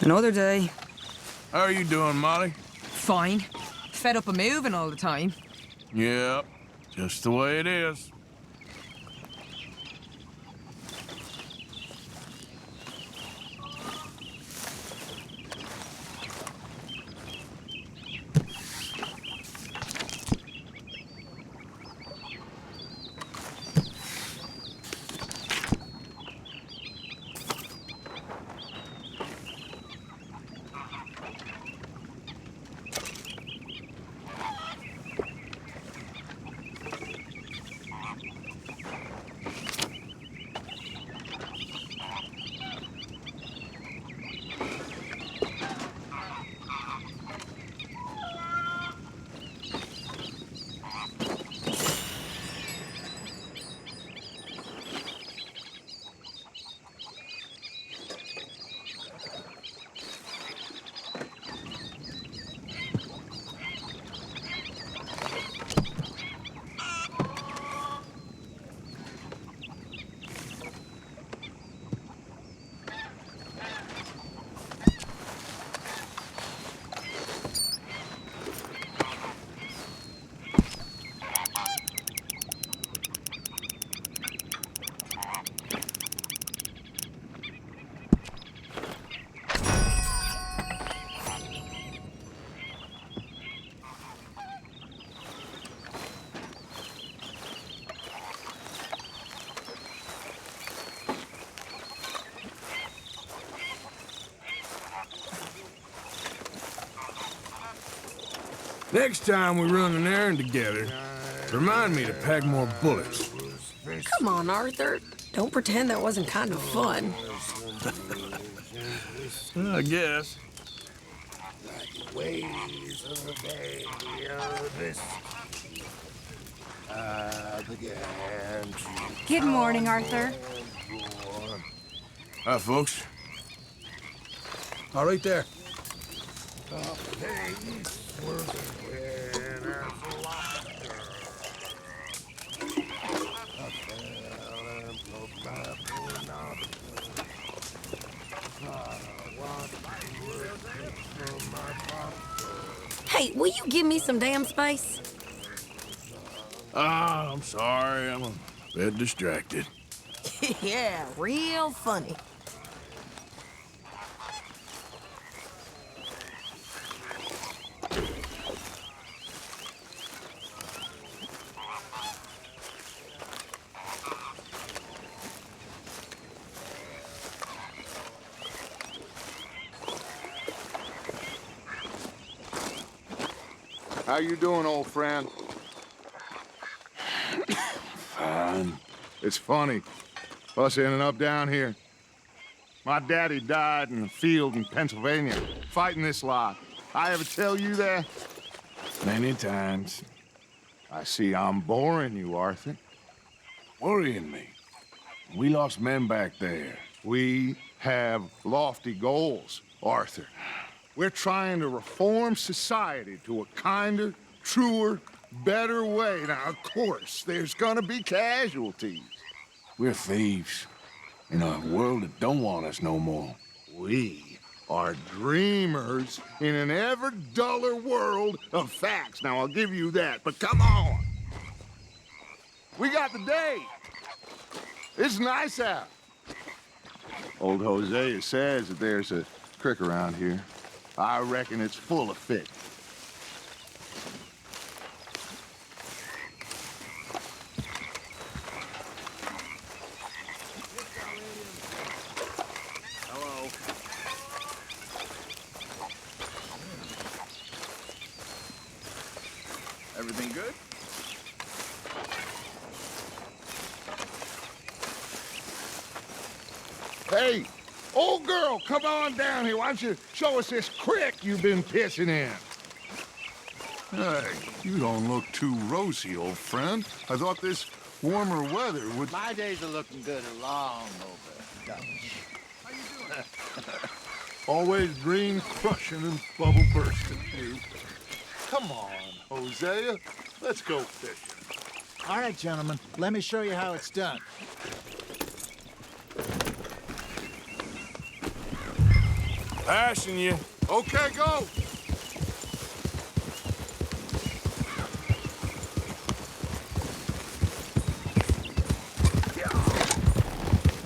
Another day. How are you doing, Molly? Fine. Fed up of moving all the time. Yep, just the way it is. Next time we run an errand together, remind me to pack more bullets. Come on, Arthur. Don't pretend that wasn't kind of fun. I guess. Good morning, Arthur. Hi, folks. All right there. Hey, will you give me some damn space? Ah, I'm sorry. I'm a bit distracted. Yeah, real funny. How you doing, old friend? Fine. It's funny. Us ending up down here. My daddy died in the field in Pennsylvania, fighting this lot. I ever tell you that? Many times. I see I'm boring you, Arthur. Worrying me. We lost men back there. We have lofty goals, Arthur. We're trying to reform society to a kinder, truer, better way. Now, of course, there's gonna be casualties. We're thieves. In a world that don't want us no more. We are dreamers in an ever duller world of facts. Now, I'll give you that, but come on. We got the day. It's nice out. Old Hosea says that there's a creek around here. I reckon it's full of fish. Hello. Everything good? Hey, old girl, come on down here. Why don't you show us this creek you've been pissing in? Hey, you don't look too rosy, old friend. I thought this warmer weather would... My days are looking good along over Dutch. Always green crushing and bubble bursting, you. Come on, Hosea. Let's go fishing. All right, gentlemen, let me show you how it's done. Passing you. Okay, go.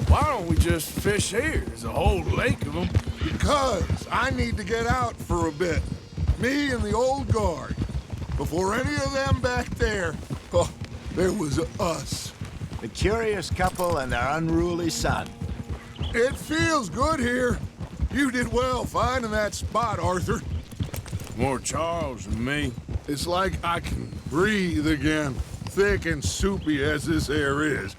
Why don't we just fish here? There's a whole lake of them. Because I need to get out for a bit. Me and the old guard. Before any of them back there, oh, there was us. The curious couple and their unruly son. It feels good here. You did well finding that spot, Arthur. More Charles than me. It's like I can breathe again, thick and soupy as this air is.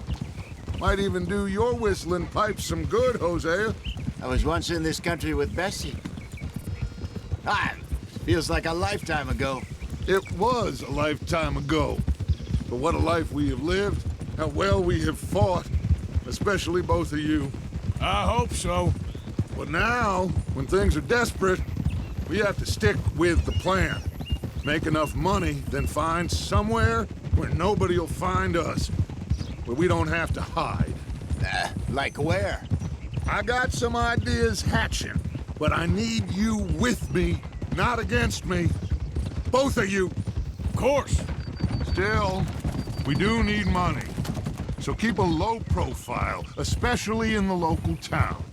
Might even do your whistling pipes some good, Hosea. I was once in this country with Bessie. Feels like a lifetime ago. It was a lifetime ago. But what a life we have lived, how well we have fought, especially both of you. I hope so. But now, when things are desperate, we have to stick with the plan. Make enough money, then find somewhere where nobody will find us. Where we don't have to hide. Like where? I got some ideas hatching, but I need you with me, not against me. Both of you. Of course. Still, we do need money. So keep a low profile, especially in the local town.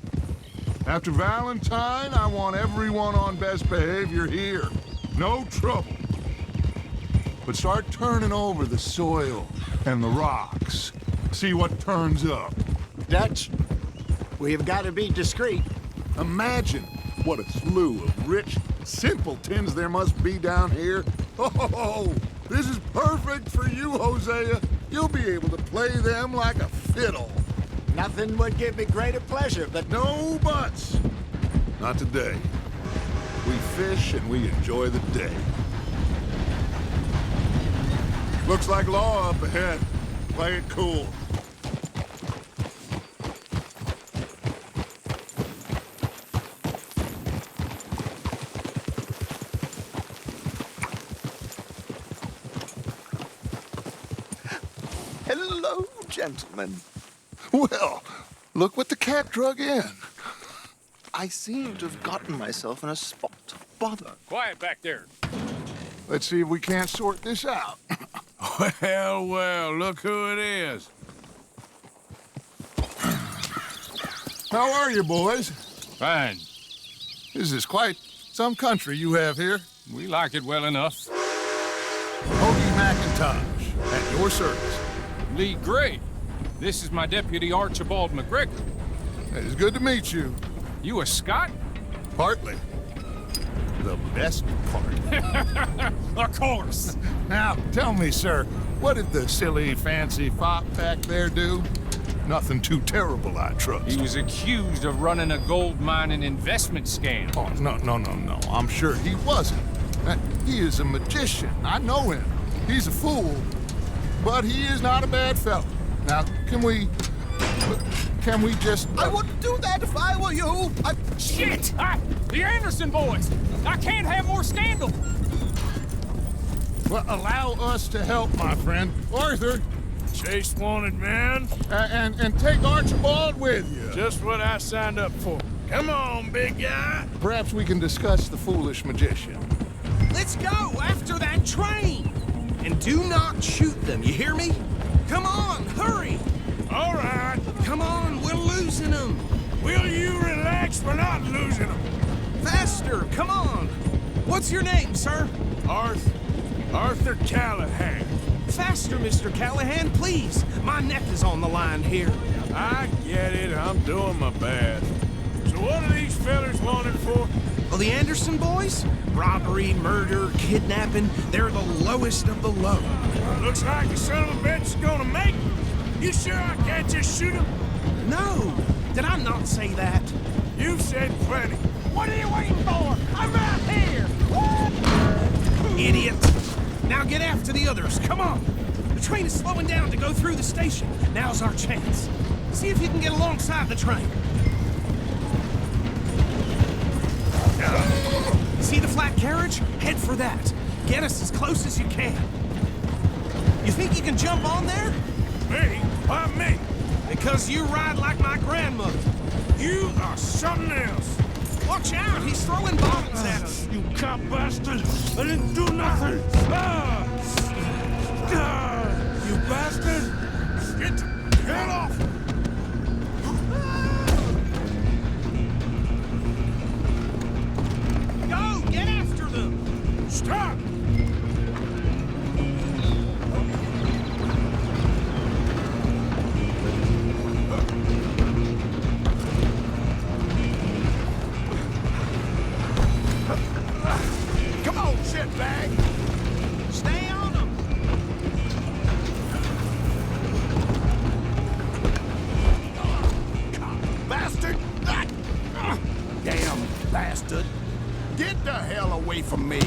After Valentine, I want everyone on best behavior here. No trouble. But start turning over the soil and the rocks. See what turns up. Dutch, we've got to be discreet. Imagine what a slew of rich simpletons there must be down here. Oh, this is perfect for you, Hosea. You'll be able to play them like a fiddle. Nothing would give me greater pleasure, but No buts. Not today. We fish and we enjoy the day. Looks like law up ahead. Play it cool. Hello, gentlemen. Well, look what the cat drug in. I seem to have gotten myself in a spot of bother. Quiet back there. Let's see if we can't sort this out. Well, well, look who it is. How are you, boys? Fine. This is quite some country you have here. We like it well enough. Hoagie McIntosh, at your service. Lee Gray. This is my deputy Archibald McGregor. It is good to meet you. You a Scot? Partly. The best part. Of course. Now, tell me, sir, what did the silly, fancy fop back there do? Nothing too terrible, I trust. He was accused of running a gold mining investment scam. Oh, no. I'm sure he wasn't. He is a magician. I know him. He's a fool. But he is not a bad fellow. Now, can we just... I wouldn't do that if I were you. Shit! The Anderson boys! I can't have more scandal! Well, allow us to help, my friend. Arthur, Chase wanted man. and take Archibald with you. Just what I signed up for. Come on, big guy. Perhaps we can discuss the foolish magician. Let's go after that train! And do not shoot them, you hear me? Come on, hurry! All right. Come on, we're losing them! Will you relax? We're not losing them. Faster, come on! What's your name, sir? Arthur Callahan. Faster, Mr. Callahan, please! My neck is on the line here. I get it. I'm doing my best. So what are these fellers wanted for? Well, the Anderson boys? Robbery, murder, kidnapping, they're the lowest of the low. Looks like the son of a bitch is gonna make it. You sure I can't just shoot him? No! Did I not say that? You've said plenty. What are you waiting for? I'm right here! Idiot! Now get after the others, come on! The train is slowing down to go through the station. Now's our chance. See if you can get alongside the train. See the flat carriage? Head for that. Get us as close as you can. You think you can jump on there? Me? Why me? Because you ride like my grandmother. You are something else. Watch out! He's throwing bottles at us! You cop bastard! I didn't do nothing! You bastard! Get off! Go! Get after them! Stop! Come on, shitbag! Stay on them! Bastard! Damn bastard! Get the hell away from me!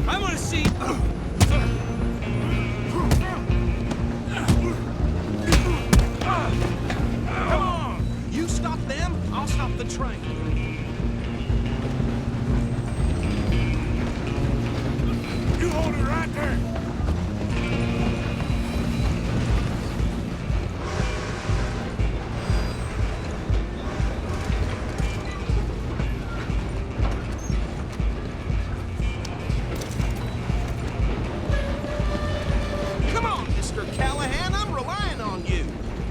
I want to see... Come on! You stop them, I'll stop the train. You hold it right there! Come on, Mr. Callahan, I'm relying on you.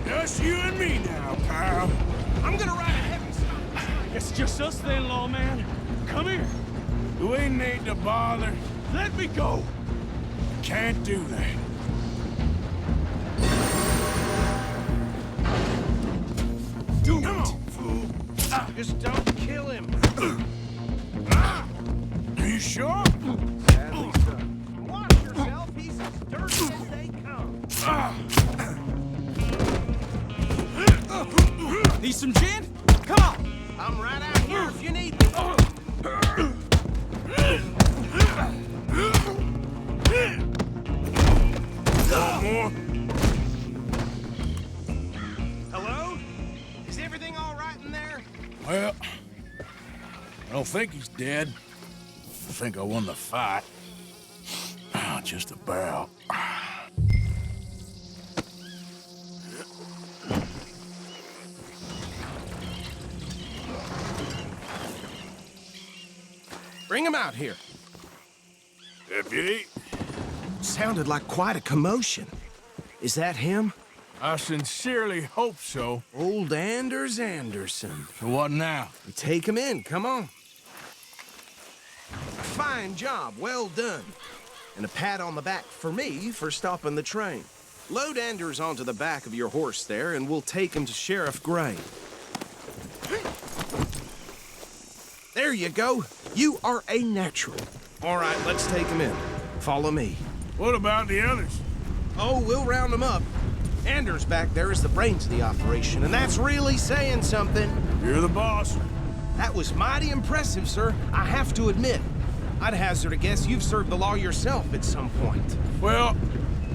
Just you and me now, pal. I'm gonna ride a heavy stop. It's just us then, lawman. Come here. We ain't need to bother. Let me go. Can't do that. Do Come it. on, fool. Just don't kill him. Are you sure? Sadly so. Watch yourself, he's as dirty as they come. Need some gin? Come on. I'm right out here if you need me. Want more? Hello? Is everything all right in there? Well, I don't think he's dead. I think I won the fight. Just about. Bring him out here. Deputy, Sounded like quite a commotion. Is that him? I sincerely hope so. Old Anders Anderson. So what now? Take him in, come on. Fine job, well done. And a pat on the back for me for stopping the train. Load Anders onto the back of your horse there, and we'll take him to Sheriff Gray. There you go. You are a natural. All right, let's take him in. Follow me. What about the others? Oh, we'll round them up. Anders back there is the brains of the operation, and that's really saying something. You're the boss. That was mighty impressive, sir. I have to admit. I'd hazard a guess you've served the law yourself at some point. Well,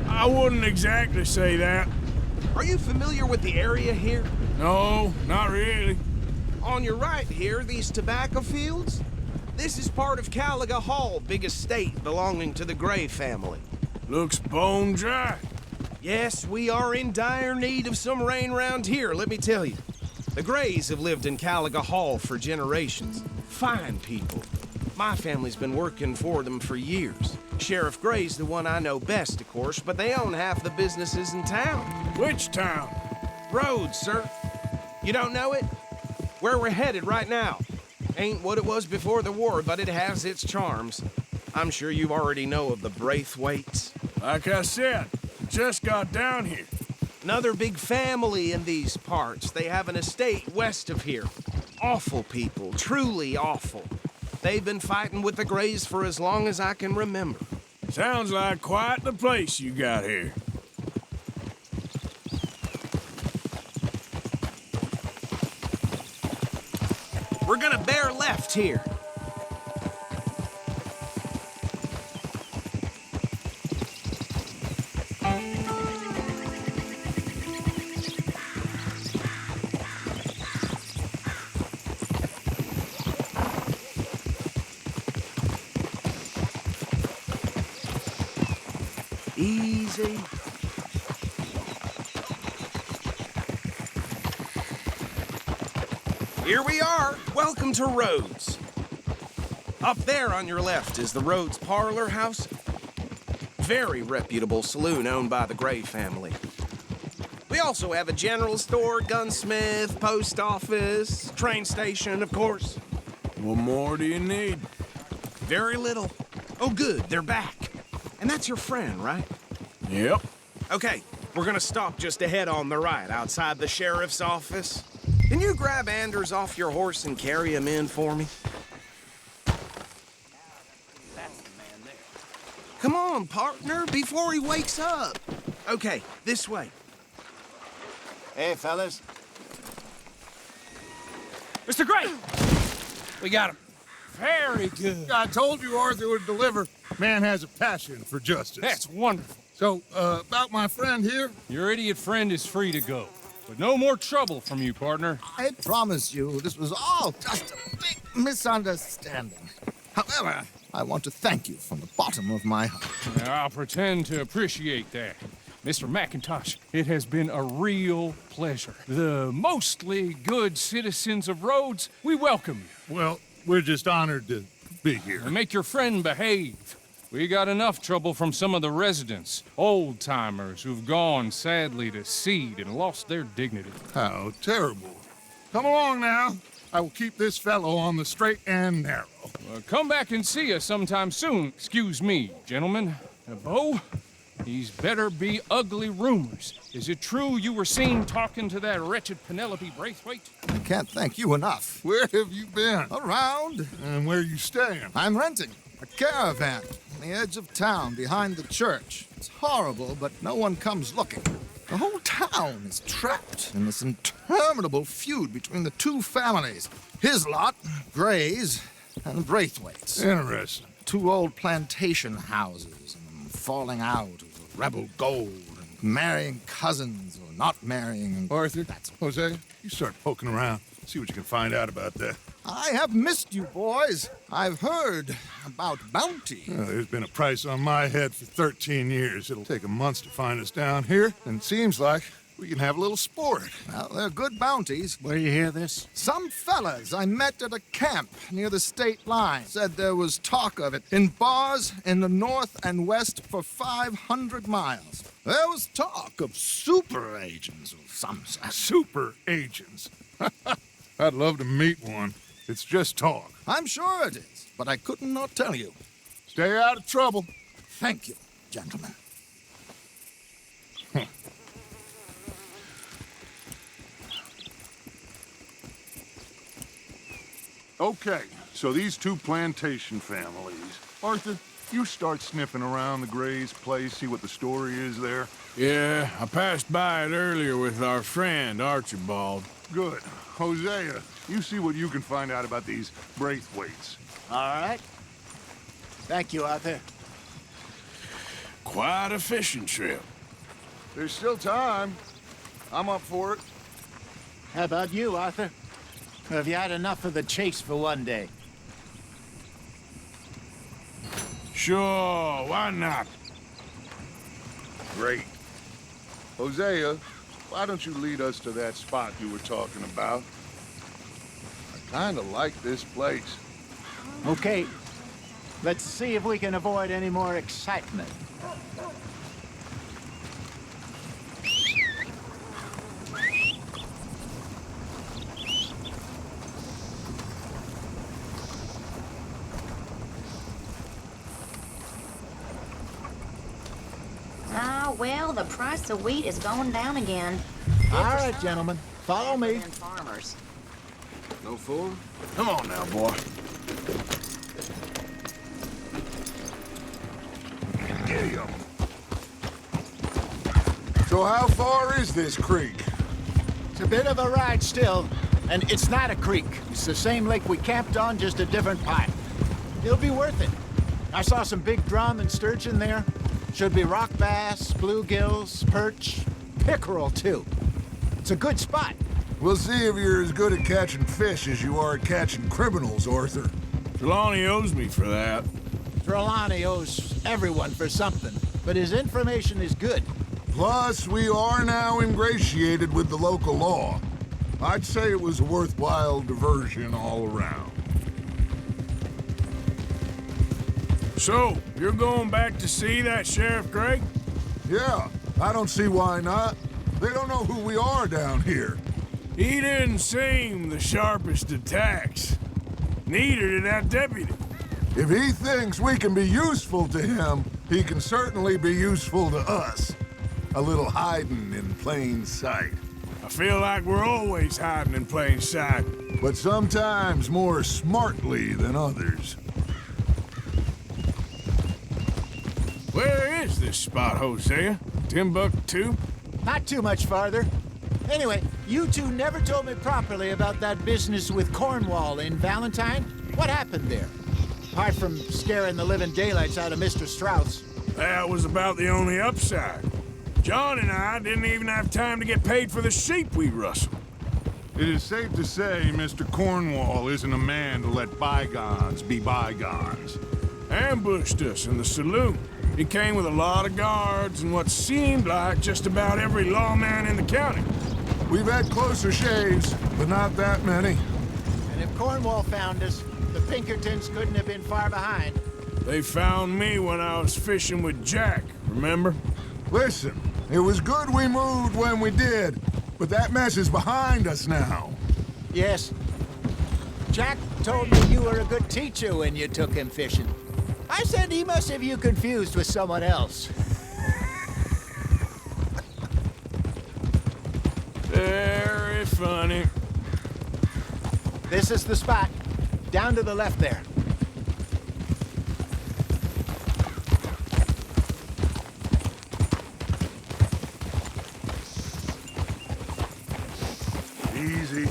I wouldn't exactly say that. Are you familiar with the area here? No, not really. On your right here, these tobacco fields? This is part of Caliga Hall, big estate belonging to the Gray family. Looks bone dry. Yes, we are in dire need of some rain round here, let me tell you. The Grays have lived in Caliga Hall for generations. Fine people. My family's been working for them for years. Sheriff Gray's the one I know best, of course, but they own half the businesses in town. Which town? Rhodes, sir. You don't know it? Where we're headed right now. Ain't what it was before the war, but it has its charms. I'm sure you already know of the Braithwaites. Like I said, just got down here. Another big family in these parts. They have an estate west of here. Awful people, truly awful. They've been fighting with the Grays for as long as I can remember. Sounds like quite the place you got here. We're gonna bear left here. Easy. Here we are. Welcome to Rhodes. Up there on your left is the Rhodes Parlor House. Very reputable saloon owned by the Gray family. We also have a general store, gunsmith, post office, train station, of course. What more do you need? Very little. Oh, good, they're back. And that's your friend, right? Yep. Okay, we're gonna stop just ahead on the right, outside the sheriff's office. Can you grab Anders off your horse and carry him in for me? Come on, partner, before he wakes up. Okay, this way. Hey, fellas. Mr. Gray! We got him. Very good. I told you Arthur would deliver. Man has a passion for justice. That's wonderful. So, about my friend here? Your idiot friend is free to go. But no more trouble from you, partner. I promise you, this was all just a big misunderstanding. However, I want to thank you from the bottom of my heart. Now, I'll pretend to appreciate that. Mr. McIntosh, it has been a real pleasure. The mostly good citizens of Rhodes, we welcome you. Well, we're just honored to be here. And make your friend behave. We got enough trouble from some of the residents, old-timers who've gone, sadly, to seed and lost their dignity. How terrible. Come along now. I will keep this fellow on the straight and narrow. Come back and see us sometime soon. Excuse me, gentlemen. Bo, these better be ugly rumors. Is it true you were seen talking to that wretched Penelope Braithwaite? I can't thank you enough. Where have you been? Around. And where are you staying? I'm renting a caravan on the edge of town behind the church. It's horrible, but no one comes looking. The whole town is trapped in this interminable feud between the two families. His lot, Gray's, and Braithwaite's. Interesting. Two old plantation houses, and falling out over rebel gold, and marrying cousins or not marrying. Arthur, Hosea, you start poking around. See what you can find out about that. I have missed you, boys. I've heard about bounty. There's been a price on my head for 13 years. It'll take a month to find us down here, and it seems like we can have a little sport. Well, they're good bounties. Where you hear this? Some fellas I met at a camp near the state line said there was talk of it in bars in the north and west for 500 miles. There was talk of super agents of some sort. Super agents? I'd love to meet one. It's just talk. I'm sure it is, but I couldn't not tell you. Stay out of trouble. Thank you, gentlemen. Okay, so these two plantation families. Arthur, you start sniffing around the Gray's place, see what the story is there. Yeah, I passed by it earlier with our friend, Archibald. Good. Hosea, you see what you can find out about these Braithwaites. All right. Thank you, Arthur. Quite a fishing trip. There's still time. I'm up for it. How about you, Arthur? Or have you had enough of the chase for one day? Sure, why not? Great. Hosea, why don't you lead us to that spot you were talking about? I kind of like this place. Okay. Let's see if we can avoid any more excitement. Well, the price of wheat is going down again. All right, gentlemen. Follow me. Farmers. No fool? Come on now, boy. Damn. So how far is this creek? It's a bit of a ride still, and it's not a creek. It's the same lake we camped on, just a different pipe. It'll be worth it. I saw some big drum and sturgeon there. Should be rock bass, bluegills, perch, pickerel, too. It's a good spot. We'll see if you're as good at catching fish as you are at catching criminals, Arthur. Trelawny owes me for that. Trelawny owes everyone for something, but his information is good. Plus, we are now ingratiated with the local law. I'd say it was a worthwhile diversion all around. So, you're going back to see that Sheriff Gray? Yeah, I don't see why not. They don't know who we are down here. He didn't seem the sharpest of tacks. Neither did that deputy. If he thinks we can be useful to him, he can certainly be useful to us. A little hiding in plain sight. I feel like we're always hiding in plain sight. But sometimes more smartly than others. Where is this spot, Hosea? Timbuktu? Not too much farther. Anyway, you two never told me properly about that business with Cornwall in Valentine. What happened there? Apart from scaring the living daylights out of Mr. Strauss. That was about the only upside. John and I didn't even have time to get paid for the sheep we rustled. It is safe to say Mr. Cornwall isn't a man to let bygones be bygones. Ambushed us in the saloon. He came with a lot of guards and what seemed like just about every lawman in the county. We've had closer shaves, but not that many. And if Cornwall found us, the Pinkertons couldn't have been far behind. They found me when I was fishing with Jack, remember? Listen, it was good we moved when we did, but that mess is behind us now. Yes. Jack told me you were a good teacher when you took him fishing. I said he must have you confused with someone else. Very funny. This is the spot. Down to the left there. Easy.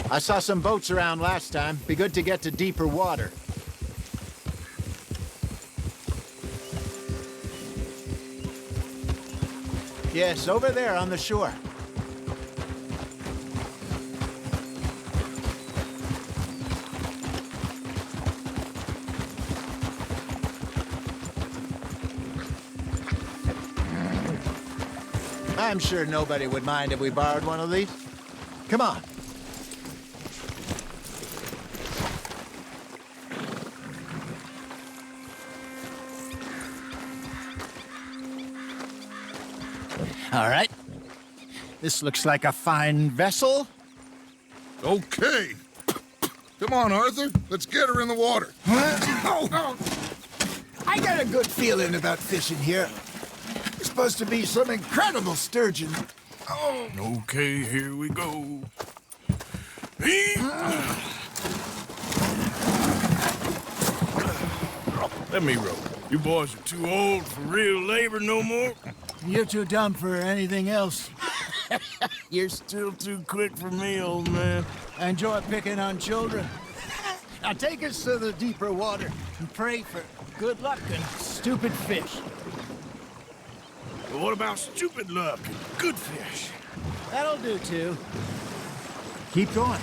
I saw some boats around last time. Be good to get to deeper water. Yes, over there on the shore. I'm sure nobody would mind if we borrowed one of these. Come on. All right. This looks like a fine vessel. Okay. Come on, Arthur. Let's get her in the water. Oh. I got a good feeling about fishing here. It's supposed to be some incredible sturgeon. Oh. Okay, here we go. Let me row. You boys are too old for real labor no more. You're too dumb for anything else. You're still too quick for me, old man. I enjoy picking on children. Now take us to the deeper water and pray for good luck and stupid fish. But what about stupid luck and good fish? That'll do, too. Keep going.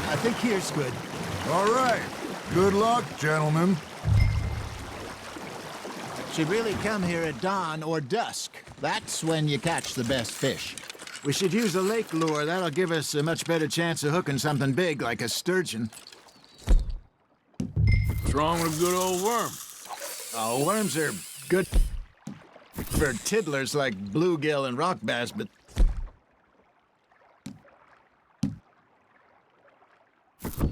I think here's good. All right. Good luck, gentlemen. Should really come here at dawn or dusk. That's when you catch the best fish. We should use a lake lure. That'll give us a much better chance of hooking something big like a sturgeon. What's wrong with a good old worm? Oh, worms are good for tiddlers like bluegill and rock bass, but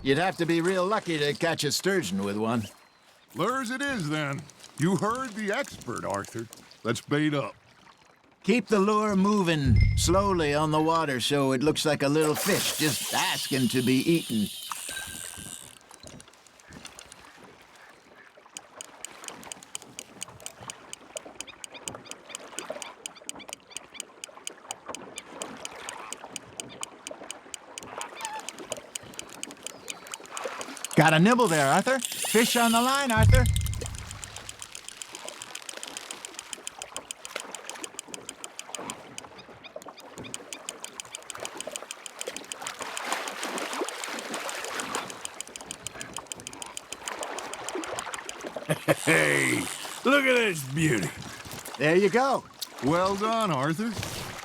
you'd have to be real lucky to catch a sturgeon with one. Lures it is, then. You heard the expert, Arthur. Let's bait up. Keep the lure moving slowly on the water so it looks like a little fish just asking to be eaten. Got a nibble there, Arthur. Fish on the line, Arthur. Hey, look at this beauty. There you go. Well done, Arthur.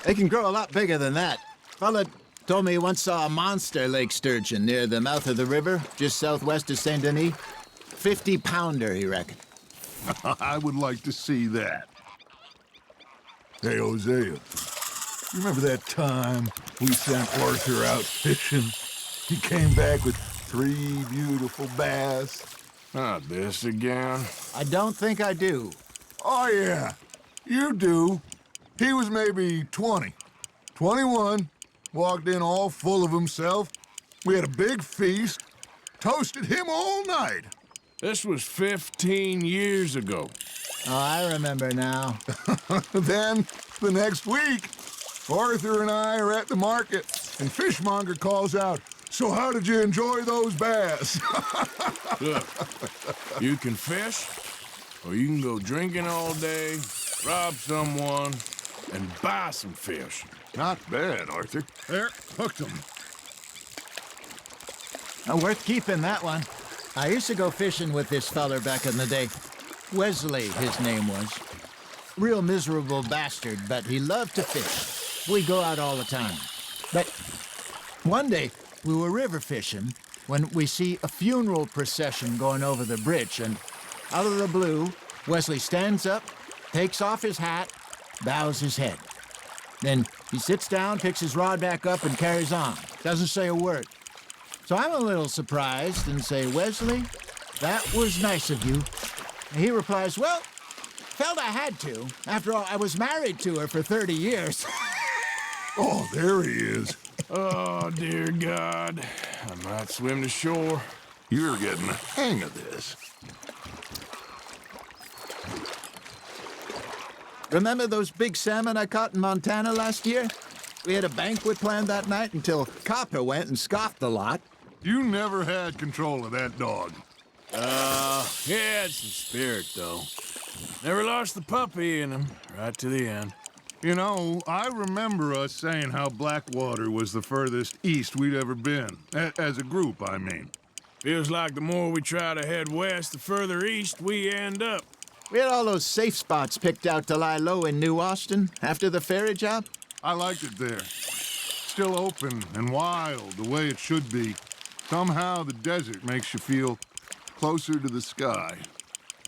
They can grow a lot bigger than that. Fella told me he once saw a monster lake sturgeon near the mouth of the river, just southwest of Saint Denis. 50-pounder, he reckoned. I would like to see that. Hey, Hosea, you remember that time we sent Arthur out fishing? He came back with 3 beautiful bass. Not this again. I don't think I do. Oh, yeah, you do. He was maybe 20, 21, walked in all full of himself. We had a big feast, toasted him all night. This was 15 years ago. Oh, I remember now. Then, the next week, Arthur and I are at the market, and Fishmonger calls out, "So how did you enjoy those bass?" Look, you can fish, or you can go drinking all day, rob someone, and buy some fish. Not bad, Arthur. There, hooked him. Worth keeping, that one. I used to go fishing with this feller back in the day. Wesley, his name was. Real miserable bastard, but he loved to fish. We go out all the time. But one day, we were river fishing when we see a funeral procession going over the bridge, and out of the blue, Wesley stands up, takes off his hat, bows his head. Then he sits down, picks his rod back up, and carries on. Doesn't say a word. So I'm a little surprised and say, "Wesley, that was nice of you." And he replies, "Well, felt I had to. After all, I was married to her for 30 years. Oh, there he is. Oh, dear God. I might swim to shore. You're getting the hang of this. Remember those big salmon I caught in Montana last year? We had a banquet planned that night until Copper went and scoffed the lot. You never had control of that dog. He had some spirit, though. Never lost the puppy in him, right to the end. You know, I remember us saying how Blackwater was the furthest east we'd ever been. As a group, I mean. Feels like the more we try to head west, the further east we end up. We had all those safe spots picked out to lie low in New Austin after the ferry job. I liked it there. Still open and wild, the way it should be. Somehow the desert makes you feel closer to the sky.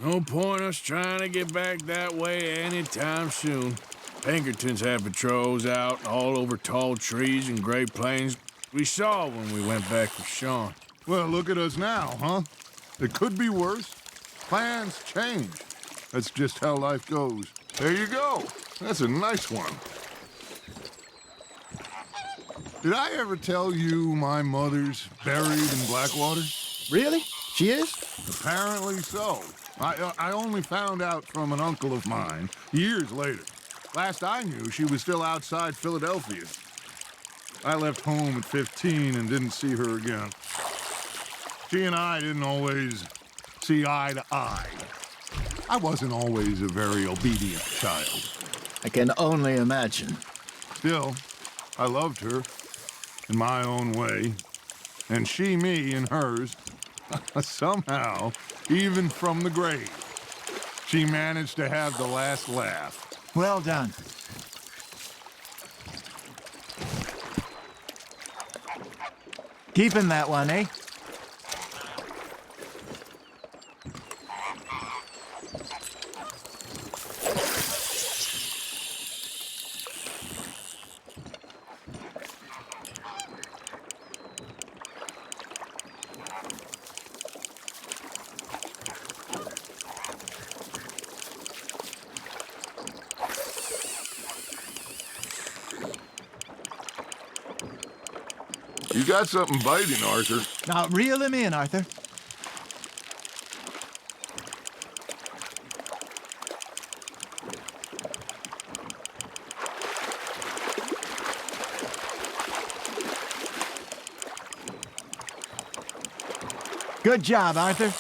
No point us trying to get back that way anytime soon. Pinkertons have patrols out all over tall trees and Great Plains. We saw when we went back with Sean. Well, look at us now, huh? It could be worse. Plans change. That's just how life goes. There you go. That's a nice one. Did I ever tell you my mother's buried in Blackwater? Really? She is? Apparently so. I only found out from an uncle of mine years later. Last I knew, she was still outside Philadelphia. I left home at 15 and didn't see her again. She and I didn't always see eye to eye. I wasn't always a very obedient child. I can only imagine. Still, I loved her in my own way, and she me in hers. Somehow, even from the grave, she managed to have the last laugh. Well done. Keeping that one, eh? You got something biting, Arthur. Now, reel him in, Arthur. Good job, Arthur.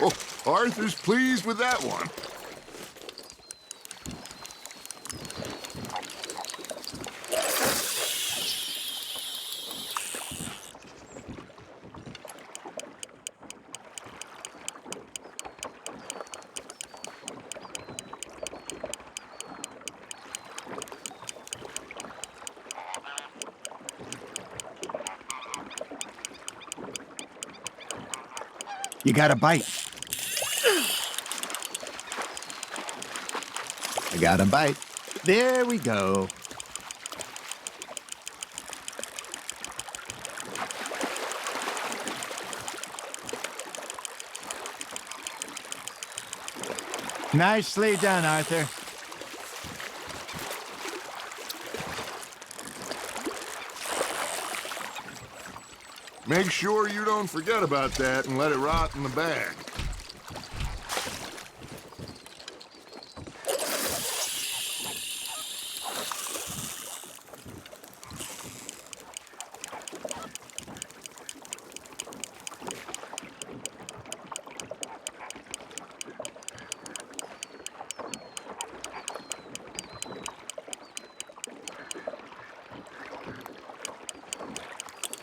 Oh, Arthur's pleased with that one. You got a bite. I got a bite. There we go. Nicely done, Arthur. Make sure you don't forget about that and let it rot in the bag.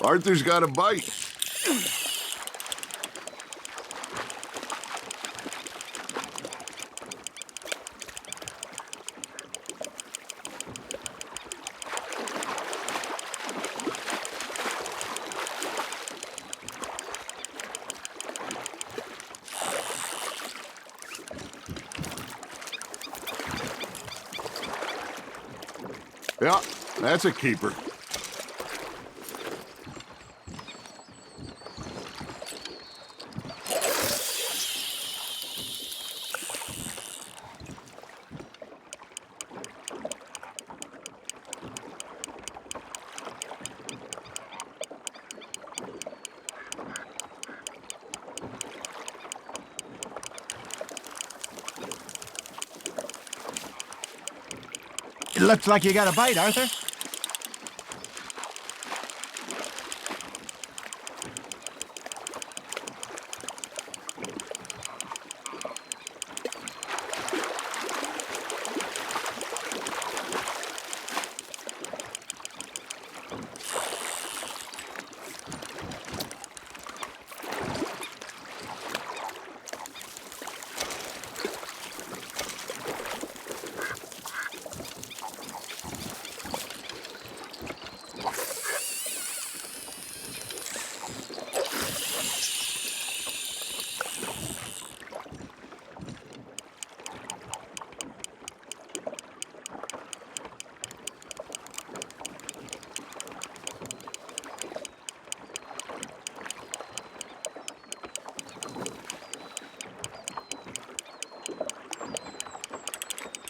Arthur's got a bite. Yeah, that's a keeper. It looks like you got a bite, Arthur.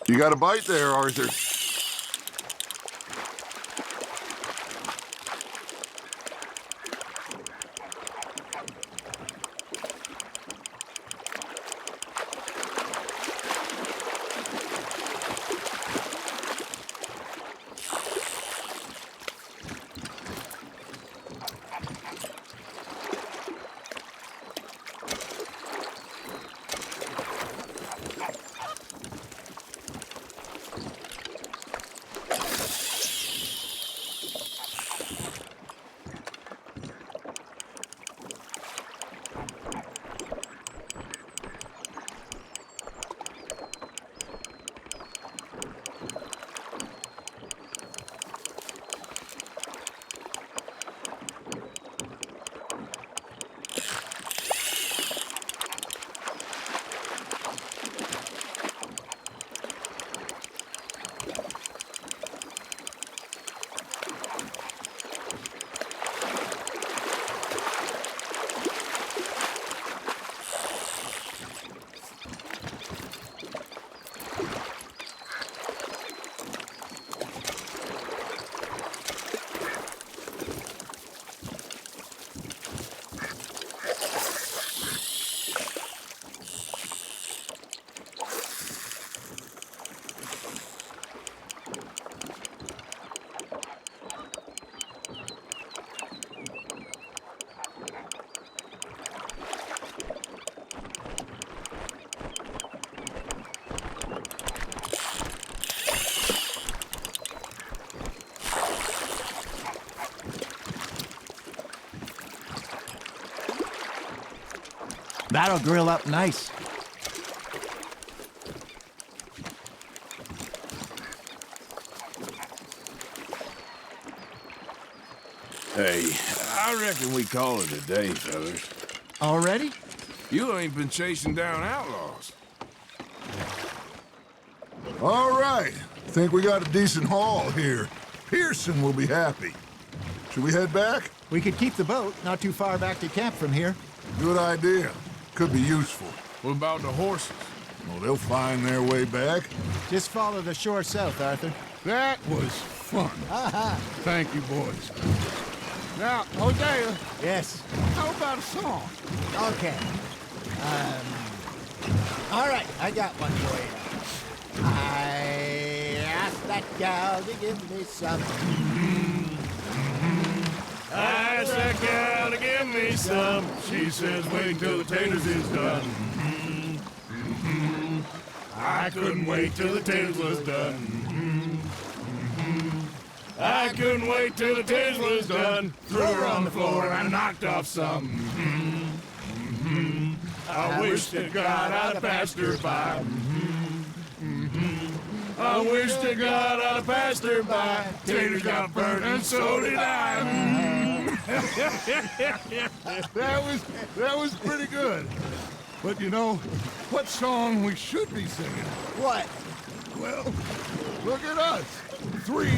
You got a bite there, Arthur. That'll grill up nice. Hey, I reckon we call it a day, fellas. Already? You ain't been chasing down outlaws. All right. Think we got a decent haul here. Pearson will be happy. Should we head back? We could keep the boat not too far back to camp from here. Good idea. Could be useful. What about the horses? Well, they'll find their way back. Just follow the shore south, Arthur. That was fun. Thank you, boys. Now, Hosea, Yes. how about a song? Okay. All right, I got one for you. I asked that gal to give me some. I asked that gal to give me some. She says, wait till the taters is done. I couldn't wait till the taters was done. I couldn't wait till the taters was done. Threw her on the floor and knocked off some. I wish to God I'd passed her by. I wish to God I'd passed her by. Taters got burnt and so did I. That was pretty good. But you know, what song we should be singing? What? Well, look at us. 3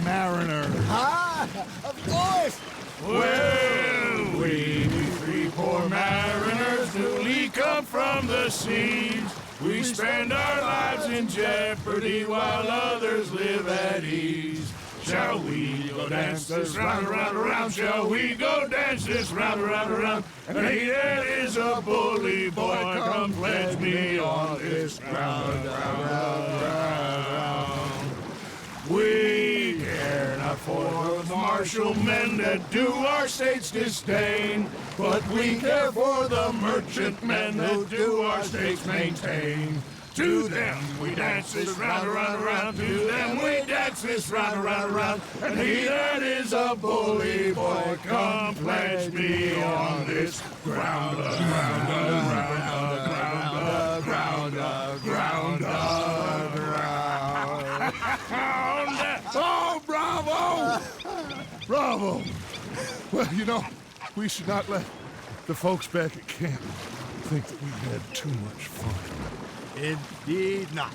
mariners. Ah, of course. Well, we 3 poor mariners newly come from the seas. We spend our lives in jeopardy while others live at ease. Shall we go dance this round, around, around? Shall we go dance this round, around, around? And he that is a bully boy, come pledge me on this ground, ground. We care not for the martial men that do our state's disdain, but we care for the merchant men that do our state's maintain. To them we dance this round, around, around. To them we dance this round, around, around. And he that is a bully boy, come pledge me on this ground, ground, ground, ground, ground, ground, ground. Oh, bravo! Bravo! Well, you know, we should not let the folks back at camp think that we had too much fun. Indeed not.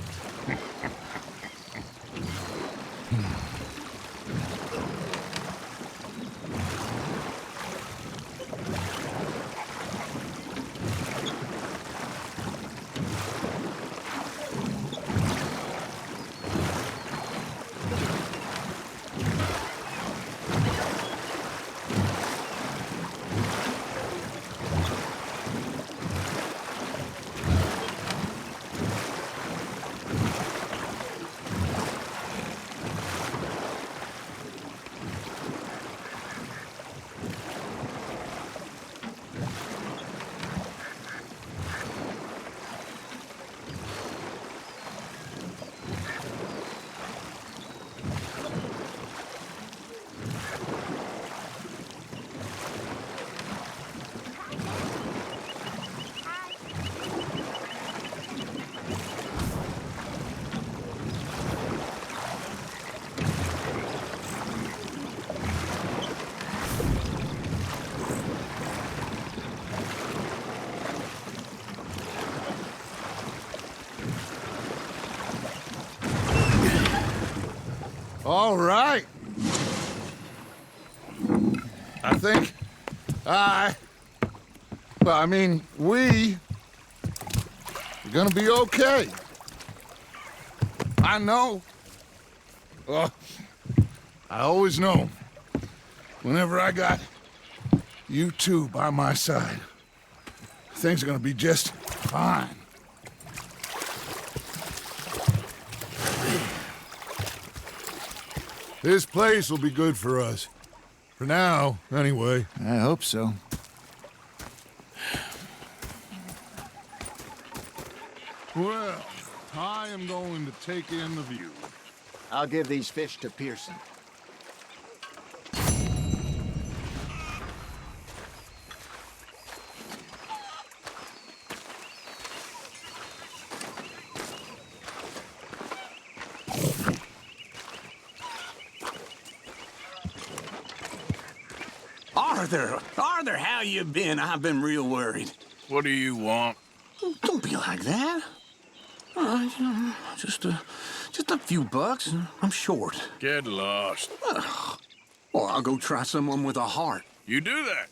All right. I think we are gonna be okay. I know. I always know. Whenever I got you two by my side, things are gonna be just fine. This place will be good for us. For now, anyway. I hope so. Well, I am going to take in the view. I'll give these fish to Pearson. Arthur, how you been? I've been real worried. What do you want? Don't be like that. Just a few bucks, and I'm short. Get lost. Or I'll go try someone with a heart. You do that.